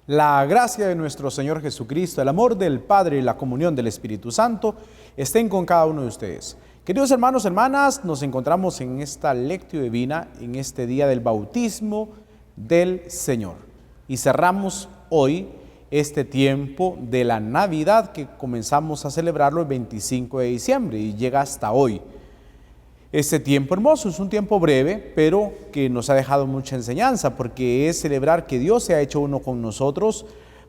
La gracia de nuestro Señor Jesucristo, el amor del Padre y la comunión del Espíritu Santo estén con cada uno de ustedes. Queridos hermanos, hermanas, nos encontramos en esta lectio divina, en este día del bautismo del Señor. Y cerramos hoy este tiempo de la Navidad que comenzamos a celebrarlo el 25 de diciembre y llega hasta hoy. Este tiempo hermoso es un tiempo breve, pero que nos ha dejado mucha enseñanza, porque es celebrar que Dios se ha hecho uno con nosotros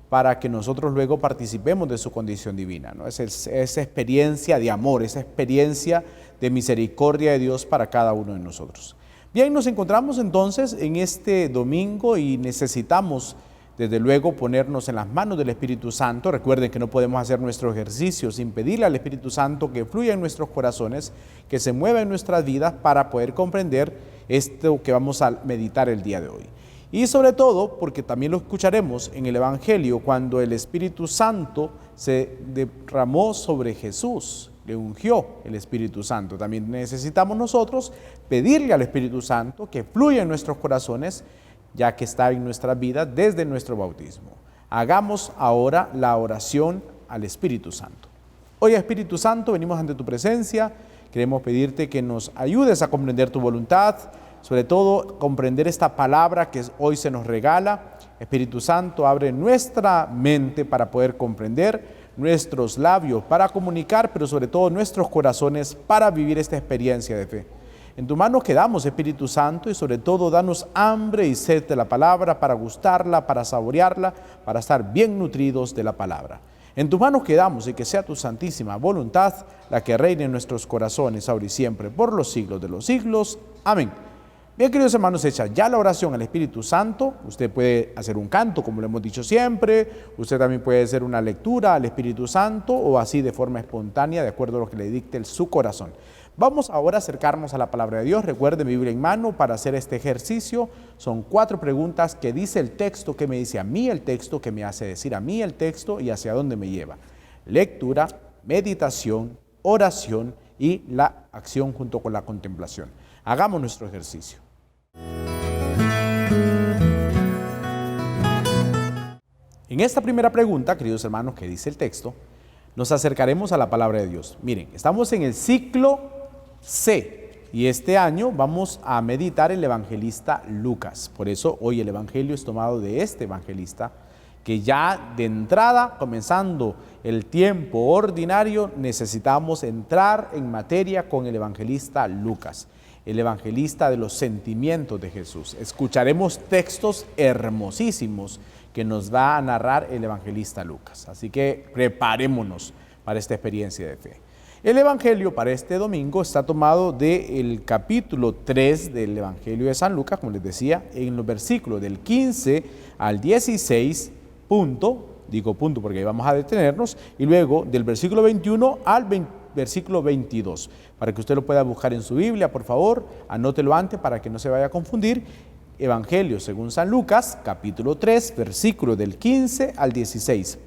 para que nosotros luego participemos de su condición divina, ¿no? Esa experiencia de amor, esa experiencia de misericordia de Dios para cada uno de nosotros. Bien, nos encontramos entonces en este domingo y necesitamos desde luego ponernos en las manos del Espíritu Santo. Recuerden que no podemos hacer nuestro ejercicio sin pedirle al Espíritu Santo que fluya en nuestros corazones, que se mueva en nuestras vidas para poder comprender esto que vamos a meditar el día de hoy. Y sobre todo, porque también lo escucharemos en el Evangelio, cuando el Espíritu Santo se derramó sobre Jesús, le ungió el Espíritu Santo. También necesitamos nosotros pedirle al Espíritu Santo que fluya en nuestros corazones, ya que está en nuestra vida desde nuestro bautismo. Hagamos ahora la oración al Espíritu Santo. Hoy, Espíritu Santo, venimos ante tu presencia. Queremos pedirte que nos ayudes a comprender tu voluntad, sobre todo comprender esta palabra que hoy se nos regala. Espíritu Santo, abre nuestra mente para poder comprender, nuestros labios para comunicar, pero sobre todo nuestros corazones para vivir esta experiencia de fe. En tus manos quedamos, Espíritu Santo, y sobre todo danos hambre y sed de la palabra para gustarla, para saborearla, para estar bien nutridos de la palabra. En tus manos quedamos y que sea tu santísima voluntad la que reine en nuestros corazones ahora y siempre, por los siglos de los siglos. Amén. Bien, queridos hermanos, hecha ya la oración al Espíritu Santo, usted puede hacer un canto, como lo hemos dicho siempre, usted también puede hacer una lectura al Espíritu Santo o así de forma espontánea, de acuerdo a lo que le dicte su corazón. Vamos ahora a acercarnos a la palabra de Dios. Recuerde mi Biblia en mano para hacer este ejercicio. Son 4 preguntas que dice el texto, que me dice a mí el texto, que me hace decir a mí el texto y hacia dónde me lleva. Lectura, meditación, oración y la acción junto con la contemplación. Hagamos nuestro ejercicio. En esta primera pregunta, queridos hermanos, que dice el texto, nos acercaremos a la palabra de Dios. Miren, estamos en el ciclo C y este año vamos a meditar el evangelista Lucas. Por eso hoy el evangelio es tomado de este evangelista, que ya de entrada, comenzando el tiempo ordinario, necesitamos entrar en materia con el evangelista Lucas, el evangelista de los sentimientos de Jesús. Escucharemos textos hermosísimos que nos va a narrar el evangelista Lucas. Así que preparémonos para esta experiencia de fe. El evangelio para este domingo está tomado del capítulo 3 del evangelio de San Lucas, como les decía, en los versículos del 15 al 16, digo punto porque ahí vamos a detenernos, y luego del versículo 21 al versículo 22. Para que usted lo pueda buscar en su Biblia, por favor, anótelo antes para que no se vaya a confundir. Evangelio según San Lucas, capítulo 3, versículo del 15 al 16,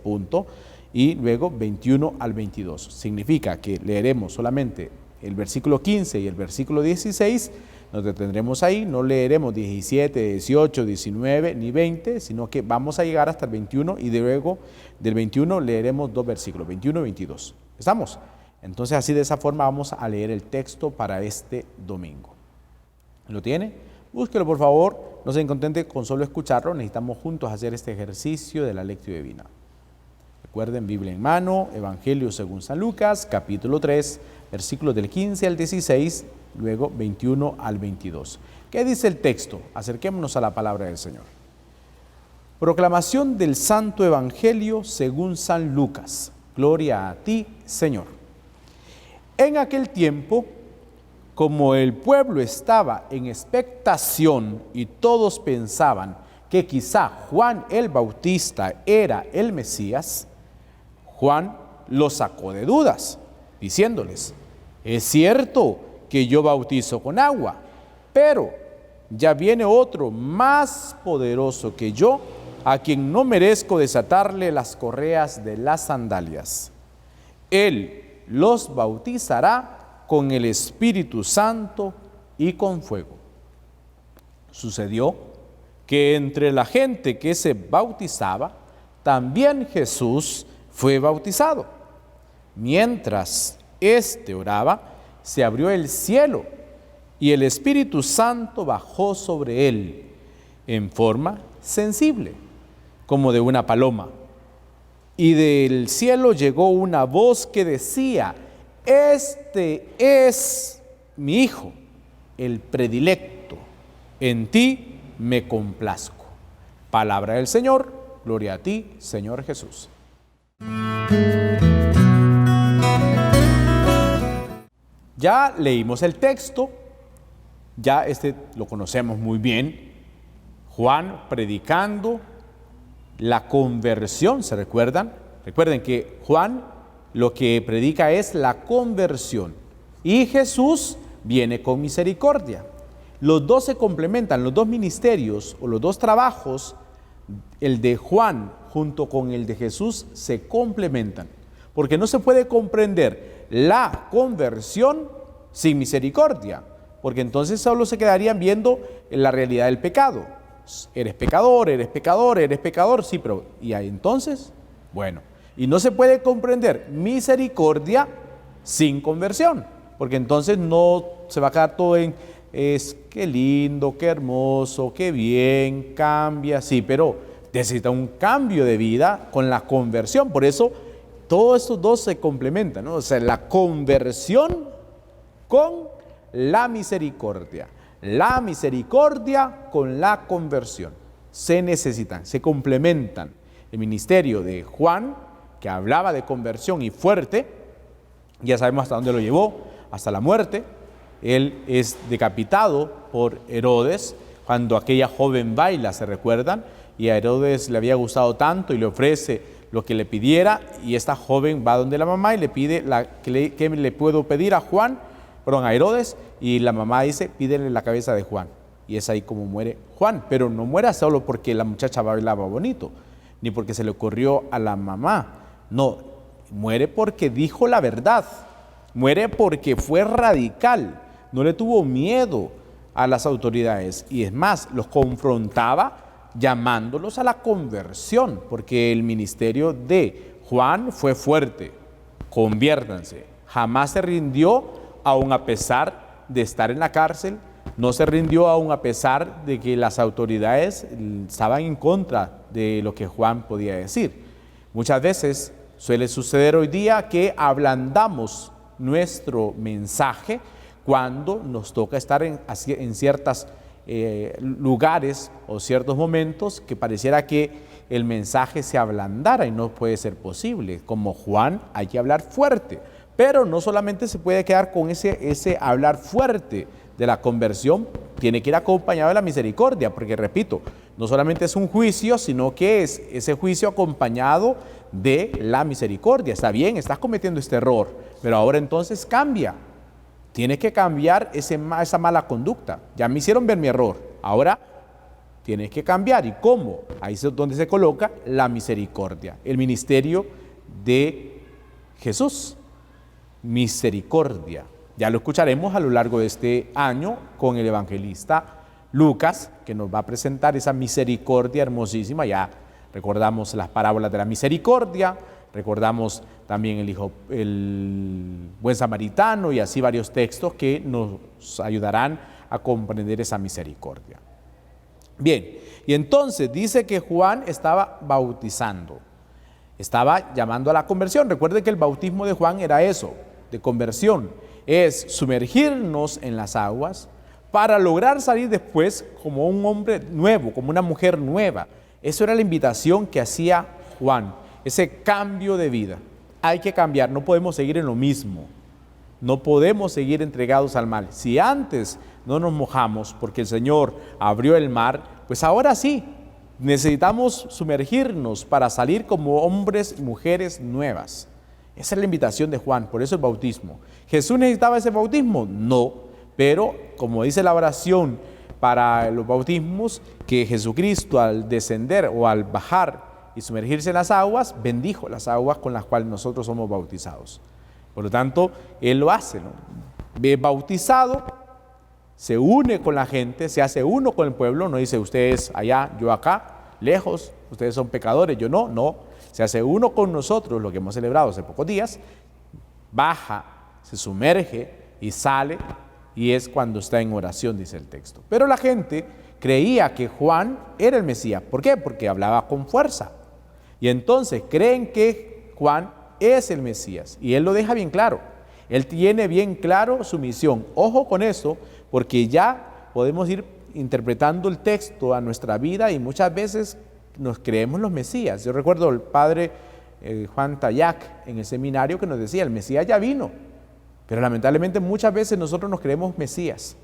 y luego 21 al 22. Significa que leeremos solamente el versículo 15 y el versículo 16, nos detendremos ahí, no leeremos 17, 18, 19 ni 20, sino que vamos a llegar hasta el 21 y luego del 21 leeremos 2 versículos, 21 y 22. ¿Estamos? Entonces así de esa forma vamos a leer el texto para este domingo. ¿Lo tiene? Búsquelo por favor, no se contente con solo escucharlo, necesitamos juntos hacer este ejercicio de la lectio divina. Recuerden, Biblia en mano, Evangelio según San Lucas, capítulo 3, versículos del 15 al 16, luego 21 al 22. ¿Qué dice el texto? Acerquémonos a la palabra del Señor. Proclamación del Santo Evangelio según San Lucas. Gloria a ti, Señor. En aquel tiempo, como el pueblo estaba en expectación y todos pensaban que quizá Juan el Bautista era el Mesías, Juan los sacó de dudas, diciéndoles: es cierto que yo bautizo con agua, pero ya viene otro más poderoso que yo, a quien no merezco desatarle las correas de las sandalias. Él los bautizará con el Espíritu Santo y con fuego. Sucedió que entre la gente que se bautizaba, también Jesús fue bautizado. Mientras éste oraba, se abrió el cielo y el Espíritu Santo bajó sobre él en forma sensible, como de una paloma. Y del cielo llegó una voz que decía: este es mi Hijo, el predilecto, en ti me complazco. Palabra del Señor, gloria a ti, Señor Jesús. Ya leímos el texto, ya lo conocemos muy bien. Juan predicando la conversión, ¿se recuerdan? Recuerden que Juan lo que predica es la conversión y Jesús viene con misericordia. Los dos se complementan, los dos ministerios o los dos trabajos, el de Juan junto con el de Jesús, se complementan, porque no se puede comprender la conversión sin misericordia, porque entonces solo se quedarían viendo la realidad del pecado. Eres pecador, eres pecador, eres pecador, sí, pero ¿y ahí entonces? Bueno, y no se puede comprender misericordia sin conversión, porque entonces no se va a quedar todo en qué lindo, qué hermoso, qué bien, cambia, sí, pero necesita un cambio de vida con la conversión. Por eso todos estos dos se complementan, ¿no? O sea, la conversión con la misericordia. La misericordia con la conversión se necesitan, se complementan. El ministerio de Juan, que hablaba de conversión y fuerte, ya sabemos hasta dónde lo llevó, hasta la muerte. Él es decapitado por Herodes cuando aquella joven baila, ¿se recuerdan? Y a Herodes le había gustado tanto y le ofrece lo que le pidiera, y esta joven va donde la mamá y le pide ¿qué le puedo pedir a Herodes? Y la mamá dice: pídele la cabeza de Juan. Y es ahí como muere Juan, pero no muere solo porque la muchacha bailaba bonito, ni porque se le ocurrió a la mamá. No, muere porque dijo la verdad, muere porque fue radical, no le tuvo miedo a las autoridades, y es más, los confrontaba llamándolos a la conversión, porque el ministerio de Juan fue fuerte. Conviértanse. Jamás se rindió, aun a pesar de estar en la cárcel, no se rindió aun a pesar de que las autoridades estaban en contra de lo que Juan podía decir. Muchas veces suele suceder hoy día que ablandamos nuestro mensaje cuando nos toca estar en ciertos lugares o ciertos momentos que pareciera que el mensaje se ablandara, y no puede ser posible. Como Juan, hay que hablar fuerte. Pero no solamente se puede quedar con ese hablar fuerte de la conversión, tiene que ir acompañado de la misericordia, porque repito, no solamente es un juicio, sino que es ese juicio acompañado de la misericordia. Está bien, estás cometiendo este error, pero ahora entonces cambia. Tienes que cambiar esa mala conducta. Ya me hicieron ver mi error, ahora tienes que cambiar. ¿Y cómo? Ahí es donde se coloca la misericordia, el ministerio de Jesús. Misericordia. Ya lo escucharemos a lo largo de este año con el evangelista Lucas, que nos va a presentar esa misericordia hermosísima. Ya recordamos las parábolas de la misericordia, recordamos también el buen samaritano, y así varios textos que nos ayudarán a comprender esa misericordia. Bien, y entonces dice que Juan estaba bautizando, estaba llamando a la conversión. Recuerden que el bautismo de Juan era eso, de conversión, es sumergirnos en las aguas para lograr salir después como un hombre nuevo, como una mujer nueva. Eso era la invitación que hacía Juan, ese cambio de vida. Hay que cambiar, no podemos seguir en lo mismo, no podemos seguir entregados al mal. Si antes no nos mojamos porque el Señor abrió el mar, pues ahora sí, necesitamos sumergirnos para salir como hombres y mujeres nuevas. Esa es la invitación de Juan, por eso el bautismo. ¿Jesús necesitaba ese bautismo? No, pero como dice la oración para los bautismos, que Jesucristo al descender o al bajar y sumergirse en las aguas, bendijo las aguas con las cuales nosotros somos bautizados. Por lo tanto, Él lo hace, ¿no? Ve bautizado se une con la gente, se hace uno con el pueblo, no dice ustedes allá, yo acá, lejos, ustedes son pecadores, yo no, no, se hace uno con nosotros, lo que hemos celebrado hace pocos días, baja, se sumerge y sale, y es cuando está en oración, dice el texto. Pero la gente creía que Juan era el Mesías. ¿Por qué? Porque hablaba con fuerza. Y entonces creen que Juan es el Mesías, y él lo deja bien claro. Él tiene bien claro su misión. Ojo con eso, porque ya podemos ir interpretando el texto a nuestra vida y muchas veces nos creemos los Mesías. Yo recuerdo al padre Juan Tayac en el seminario que nos decía, el Mesías ya vino, pero lamentablemente muchas veces nosotros nos creemos Mesías.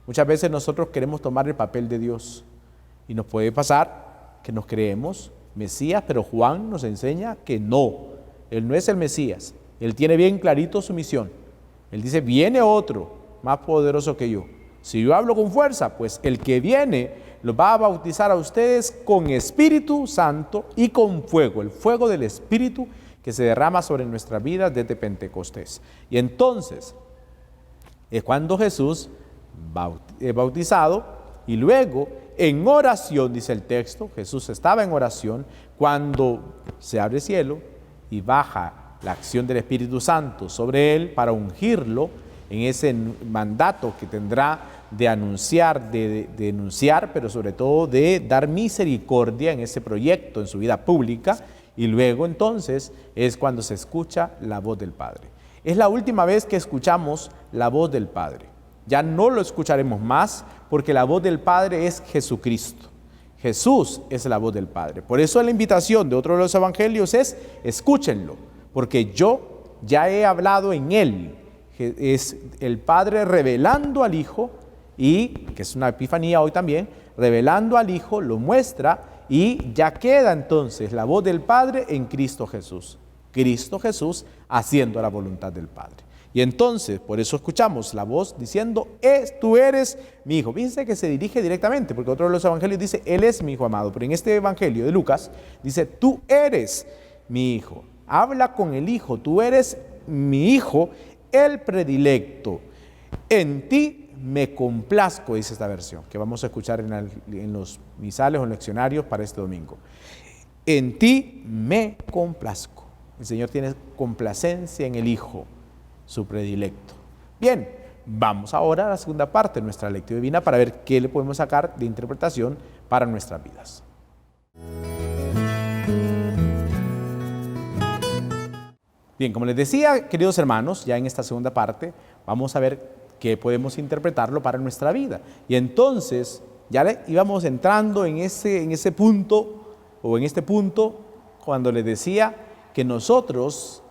Muchas veces nosotros queremos tomar el papel de Dios y nos puede pasar que nos creemos Mesías, pero Juan nos enseña que no, él no es el Mesías. Él tiene bien clarito su misión. Él dice, viene otro más poderoso que yo. Si yo hablo con fuerza, pues el que viene los va a bautizar a ustedes con Espíritu Santo y con fuego, el fuego del Espíritu que se derrama sobre nuestras vidas desde Pentecostés. Y entonces es cuando Jesús es bautizado y luego en oración, dice el texto, Jesús estaba en oración cuando se abre el cielo y baja la acción del Espíritu Santo sobre él para ungirlo en ese mandato que tendrá de anunciar, de denunciar, pero sobre todo de dar misericordia en ese proyecto, en su vida pública, y luego entonces es cuando se escucha la voz del Padre. Es la última vez que escuchamos la voz del Padre. Ya no lo escucharemos más porque la voz del Padre es Jesucristo. Jesús es la voz del Padre. Por eso la invitación de otro de los evangelios es, escúchenlo, porque yo ya he hablado en él. Es el Padre revelando al Hijo, y que es una epifanía hoy también, revelando al Hijo, lo muestra, y ya queda entonces la voz del Padre en Cristo Jesús. Cristo Jesús haciendo la voluntad del Padre. Y entonces, por eso escuchamos la voz diciendo, tú eres mi Hijo. Fíjense que se dirige directamente, porque otro de los evangelios dice, Él es mi Hijo amado. Pero en este evangelio de Lucas dice, tú eres mi Hijo. Habla con el Hijo, tú eres mi Hijo, el predilecto. En ti me complazco, dice esta versión, que vamos a escuchar en los misales o en leccionarios para este domingo. En ti me complazco. El Señor tiene complacencia en el Hijo, su predilecto. Bien, vamos ahora a la segunda parte de nuestra lectura divina para ver qué le podemos sacar de interpretación para nuestras vidas. Bien, como les decía, queridos hermanos, ya en esta segunda parte vamos a ver qué podemos interpretarlo para nuestra vida. Y entonces ya íbamos entrando en ese punto, o en este punto, cuando les decía que nosotros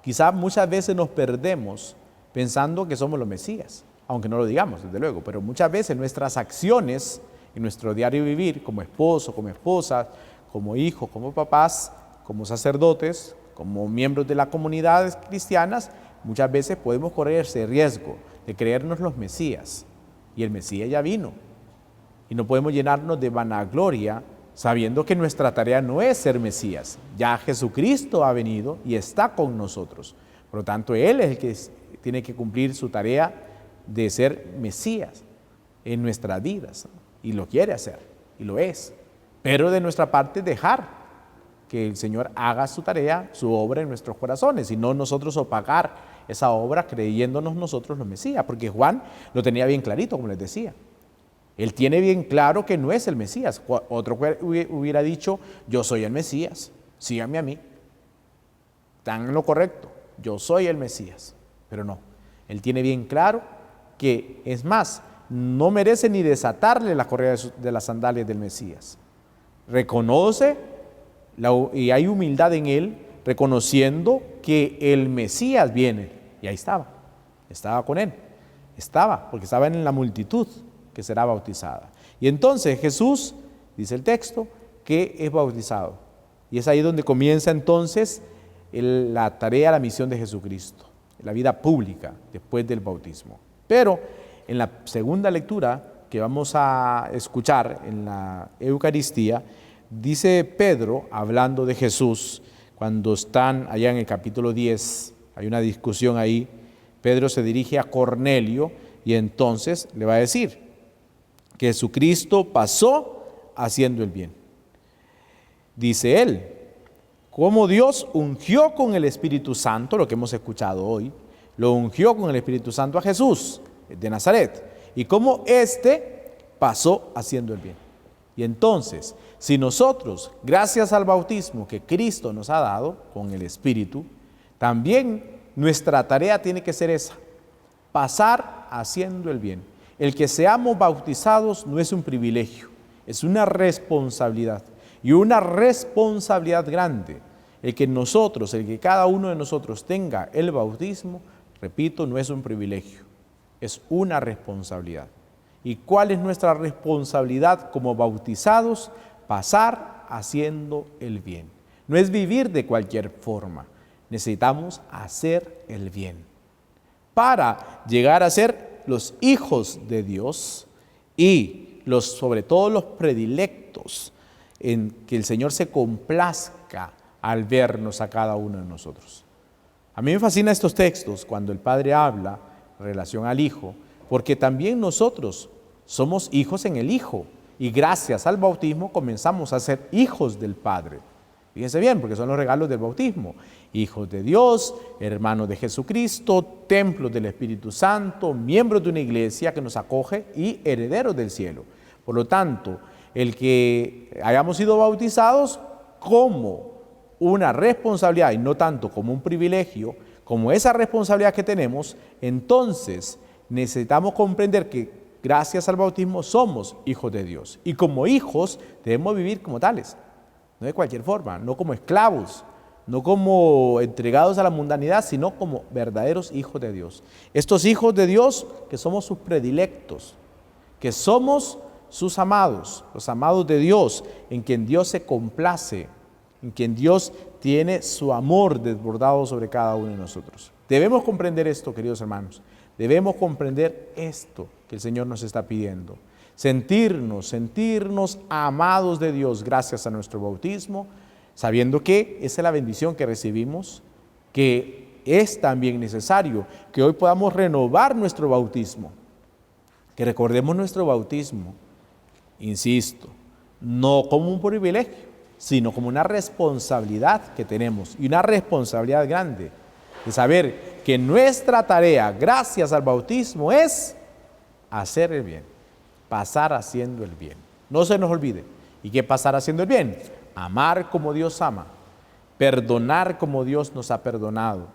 quizás muchas veces nos perdemos pensando que somos los Mesías, aunque no lo digamos, desde luego, pero muchas veces nuestras acciones en nuestro diario vivir, como esposo, como esposa, como hijos, como papás, como sacerdotes, como miembros de las comunidades cristianas, muchas veces podemos correr ese riesgo de creernos los Mesías, y el Mesías ya vino, y no podemos llenarnos de vanagloria sabiendo que nuestra tarea no es ser Mesías. Ya Jesucristo ha venido y está con nosotros. Por lo tanto, Él es el que tiene que cumplir su tarea de ser Mesías en nuestras vidas. Y lo quiere hacer, y lo es. Pero de nuestra parte dejar que el Señor haga su tarea, su obra en nuestros corazones, y no nosotros opacar esa obra creyéndonos nosotros los Mesías. Porque Juan lo tenía bien clarito, como les decía. Él tiene bien claro que no es el Mesías. Otro hubiera dicho, yo soy el Mesías, síganme a mí. Están en lo correcto, yo soy el Mesías. Pero no, él tiene bien claro que, es más, no merece ni desatarle la correa de las sandalias del Mesías. Reconoce, y hay humildad en él, reconociendo que el Mesías viene. Y ahí estaba con él. Porque estaba en la multitud que será bautizada. Y entonces Jesús, dice el texto, que es bautizado. Y es ahí donde comienza entonces la tarea, la misión de Jesucristo, la vida pública después del bautismo. Pero en la segunda lectura que vamos a escuchar en la Eucaristía, dice Pedro, hablando de Jesús, cuando están allá en el capítulo 10, hay una discusión ahí, Pedro se dirige a Cornelio, Y entonces le va a decir que Jesucristo pasó haciendo el bien. Dice él, cómo Dios ungió con el Espíritu Santo, lo que hemos escuchado hoy, lo ungió con el Espíritu Santo a Jesús de Nazaret, y cómo éste pasó haciendo el bien. Y entonces, si nosotros, gracias al bautismo que Cristo nos ha dado con el Espíritu, también nuestra tarea tiene que ser esa, pasar haciendo el bien. El que seamos bautizados no es un privilegio, es una responsabilidad. Y una responsabilidad grande. El que cada uno de nosotros tenga el bautismo, repito, no es un privilegio, es una responsabilidad. ¿Y cuál es nuestra responsabilidad como bautizados? Pasar haciendo el bien. No es vivir de cualquier forma, necesitamos hacer el bien para llegar a ser los hijos de Dios y sobre todo los predilectos, en que el Señor se complazca al vernos a cada uno de nosotros. A mí me fascinan estos textos cuando el Padre habla en relación al Hijo, porque también nosotros somos hijos en el Hijo, y gracias al bautismo comenzamos a ser hijos del Padre. Fíjense bien, porque son los regalos del bautismo. Hijos de Dios, hermanos de Jesucristo, templos del Espíritu Santo, miembros de una iglesia que nos acoge y herederos del cielo. Por lo tanto, el que hayamos sido bautizados como una responsabilidad y no tanto como un privilegio, como esa responsabilidad que tenemos, entonces necesitamos comprender que gracias al bautismo somos hijos de Dios. Y como hijos debemos vivir como tales, no de cualquier forma, no como esclavos, no como entregados a la mundanidad, sino como verdaderos hijos de Dios. Estos hijos de Dios que somos sus predilectos, que somos sus amados, los amados de Dios, en quien Dios se complace, en quien Dios tiene su amor desbordado sobre cada uno de nosotros. Debemos comprender esto, queridos hermanos, debemos comprender esto que el Señor nos está pidiendo. Sentirnos amados de Dios gracias a nuestro bautismo, sabiendo que esa es la bendición que recibimos, que es también necesario que hoy podamos renovar nuestro bautismo, que recordemos nuestro bautismo, insisto, no como un privilegio, sino como una responsabilidad que tenemos, y una responsabilidad grande, de saber que nuestra tarea, gracias al bautismo, es hacer el bien, pasar haciendo el bien. No se nos olvide. ¿Y qué pasar haciendo el bien? Amar como Dios ama, perdonar como Dios nos ha perdonado,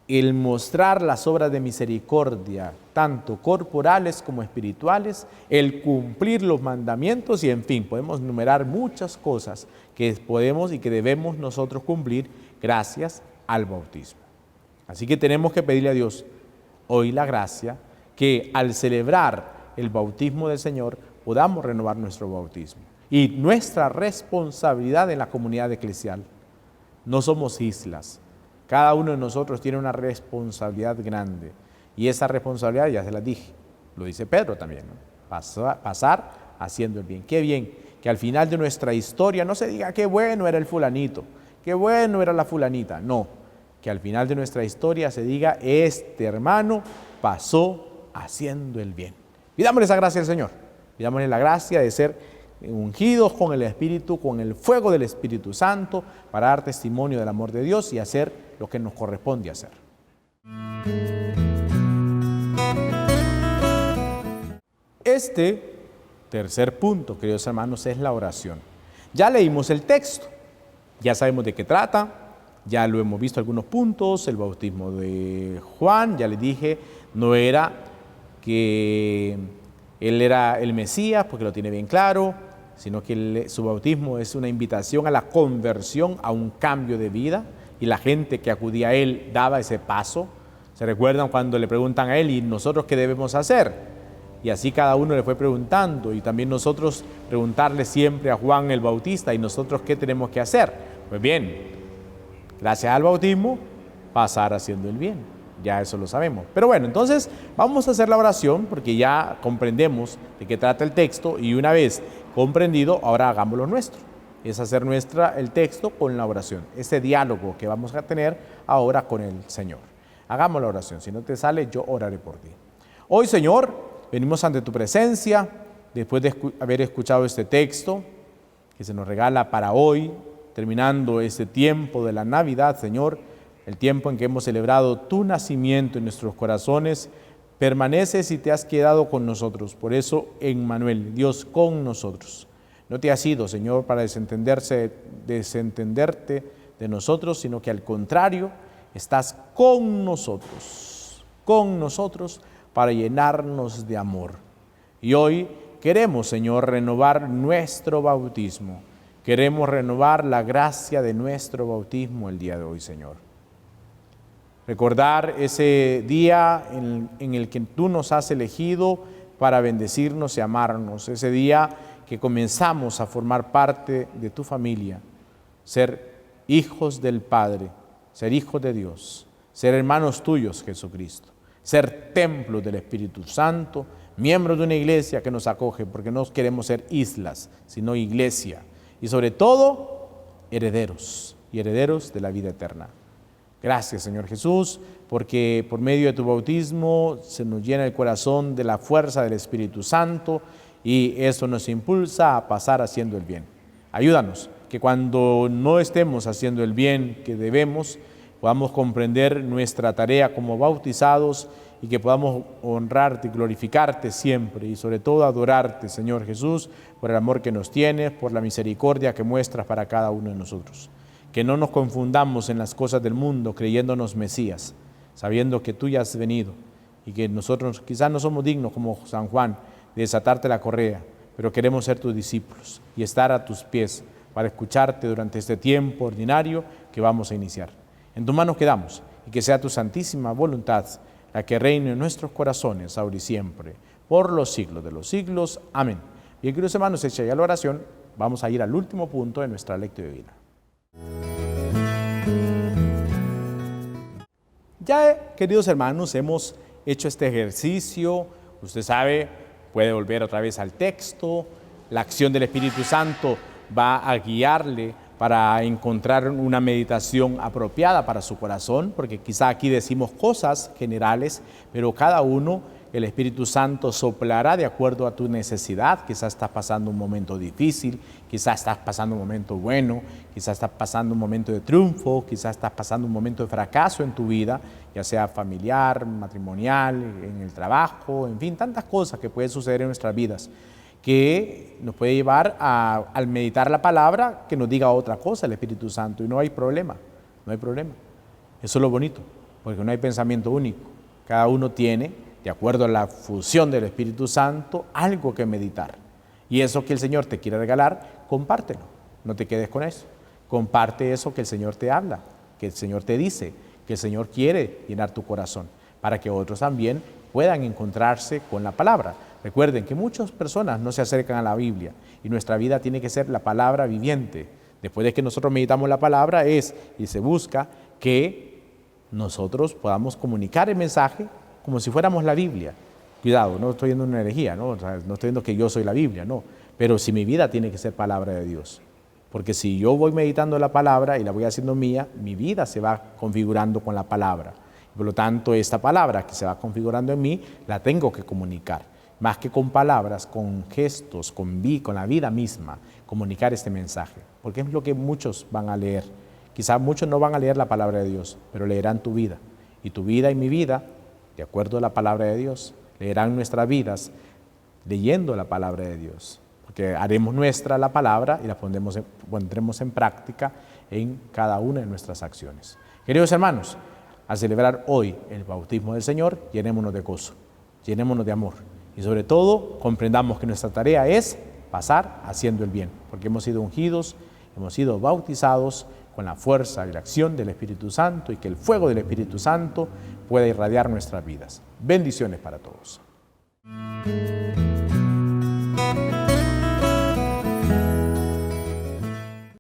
el mostrar las obras de misericordia, tanto corporales como espirituales, el cumplir los mandamientos y en fin, podemos enumerar muchas cosas que podemos y que debemos nosotros cumplir gracias al bautismo. Así que tenemos que pedirle a Dios hoy la gracia que al celebrar el bautismo del Señor podamos renovar nuestro bautismo y nuestra responsabilidad en la comunidad eclesial. No somos islas. Cada uno de nosotros tiene una responsabilidad grande y esa responsabilidad, ya se las dije, lo dice Pedro también, ¿no? Pasar haciendo el bien. Qué bien que al final de nuestra historia no se diga qué bueno era el fulanito, qué bueno era la fulanita, no, que al final de nuestra historia se diga este hermano pasó haciendo el bien. Pidámosle esa gracia al Señor, pidámosle la gracia de ser ungidos con el Espíritu, con el fuego del Espíritu Santo, para dar testimonio del amor de Dios y hacer lo que nos corresponde hacer. Este tercer punto, queridos hermanos, es la oración. Ya leímos el texto, ya sabemos de qué trata, ya lo hemos visto algunos puntos, el bautismo de Juan, ya les dije, no era que él era el Mesías, porque lo tiene bien claro, sino que su bautismo es una invitación a la conversión, a un cambio de vida, y la gente que acudía a él daba ese paso. ¿Se recuerdan cuando le preguntan a él, ¿y nosotros qué debemos hacer? Y así cada uno le fue preguntando, y también nosotros preguntarle siempre a Juan el Bautista, ¿y nosotros qué tenemos que hacer? Pues bien, gracias al bautismo, pasar haciendo el bien. Ya eso lo sabemos. Pero bueno, entonces vamos a hacer la oración porque ya comprendemos de qué trata el texto y una vez comprendido, ahora hagámoslo nuestro. Es hacer el texto con la oración, ese diálogo que vamos a tener ahora con el Señor. Hagamos la oración. Si no te sale, yo oraré por ti. Hoy, Señor, venimos ante tu presencia, después de haber escuchado este texto que se nos regala para hoy, terminando este tiempo de la Navidad, Señor, el tiempo en que hemos celebrado tu nacimiento en nuestros corazones. Permaneces y te has quedado con nosotros. Por eso, Emmanuel, Dios con nosotros. No te has ido, Señor, para desentenderte de nosotros, sino que al contrario, estás con nosotros para llenarnos de amor. Y hoy queremos, Señor, renovar nuestro bautismo. Queremos renovar la gracia de nuestro bautismo el día de hoy, Señor. Recordar ese día en el que tú nos has elegido para bendecirnos y amarnos. Ese día que comenzamos a formar parte de tu familia. Ser hijos del Padre, ser hijos de Dios, ser hermanos tuyos, Jesucristo. Ser templo del Espíritu Santo, miembros de una iglesia que nos acoge, porque no queremos ser islas, sino iglesia. Y sobre todo, herederos y herederos de la vida eterna. Gracias, Señor Jesús, porque por medio de tu bautismo se nos llena el corazón de la fuerza del Espíritu Santo y eso nos impulsa a pasar haciendo el bien. Ayúdanos, que cuando no estemos haciendo el bien que debemos, podamos comprender nuestra tarea como bautizados y que podamos honrarte y glorificarte siempre y sobre todo adorarte, Señor Jesús, por el amor que nos tienes, por la misericordia que muestras para cada uno de nosotros. Que no nos confundamos en las cosas del mundo creyéndonos Mesías, sabiendo que tú ya has venido y que nosotros quizás no somos dignos como San Juan de desatarte la correa, pero queremos ser tus discípulos y estar a tus pies para escucharte durante este tiempo ordinario que vamos a iniciar. En tus manos quedamos y que sea tu santísima voluntad la que reine en nuestros corazones ahora y siempre, por los siglos de los siglos. Amén. Bien, queridos hermanos, hecha ya la oración, vamos a ir al último punto de nuestra lectura divina. Ya, queridos hermanos, hemos hecho este ejercicio. Usted sabe, puede volver otra vez al texto. La acción del Espíritu Santo va a guiarle para encontrar una meditación apropiada para su corazón, porque quizá aquí decimos cosas generales, pero cada uno, el Espíritu Santo soplará de acuerdo a tu necesidad. Quizás estás pasando un momento difícil, quizás estás pasando un momento bueno, quizás estás pasando un momento de triunfo, quizás estás pasando un momento de fracaso en tu vida, ya sea familiar, matrimonial, en el trabajo, en fin, tantas cosas que pueden suceder en nuestras vidas, que nos puede llevar al meditar la palabra, que nos diga otra cosa el Espíritu Santo, y no hay problema, no hay problema. Eso es lo bonito, porque no hay pensamiento único. Cada uno tiene, de acuerdo a la fusión del Espíritu Santo, algo que meditar. Y eso que el Señor te quiere regalar, compártelo. No te quedes con eso. Comparte eso que el Señor te habla, que el Señor te dice, que el Señor quiere llenar tu corazón, para que otros también puedan encontrarse con la palabra. Recuerden que muchas personas no se acercan a la Biblia y nuestra vida tiene que ser la palabra viviente. Después de que nosotros meditamos la palabra y se busca que nosotros podamos comunicar el mensaje como si fuéramos la Biblia. Cuidado, no estoy viendo una herejía, ¿no? O sea, no estoy viendo que yo soy la Biblia, no. Pero si mi vida tiene que ser palabra de Dios. Porque si yo voy meditando la palabra y la voy haciendo mía, mi vida se va configurando con la palabra. Por lo tanto, esta palabra que se va configurando en mí, la tengo que comunicar. Más que con palabras, con gestos, con la vida misma, comunicar este mensaje. Porque es lo que muchos van a leer. Quizás muchos no van a leer la palabra de Dios, pero leerán tu vida. Y tu vida y mi vida, de acuerdo a la palabra de Dios, leerán nuestras vidas leyendo la palabra de Dios. Porque haremos nuestra la palabra y la pondremos en práctica en cada una de nuestras acciones. Queridos hermanos, al celebrar hoy el bautismo del Señor, llenémonos de gozo, llenémonos de amor. Y sobre todo, comprendamos que nuestra tarea es pasar haciendo el bien, porque hemos sido ungidos, hemos sido bautizados con la fuerza y la acción del Espíritu Santo y que el fuego del Espíritu Santo pueda irradiar nuestras vidas. Bendiciones para todos.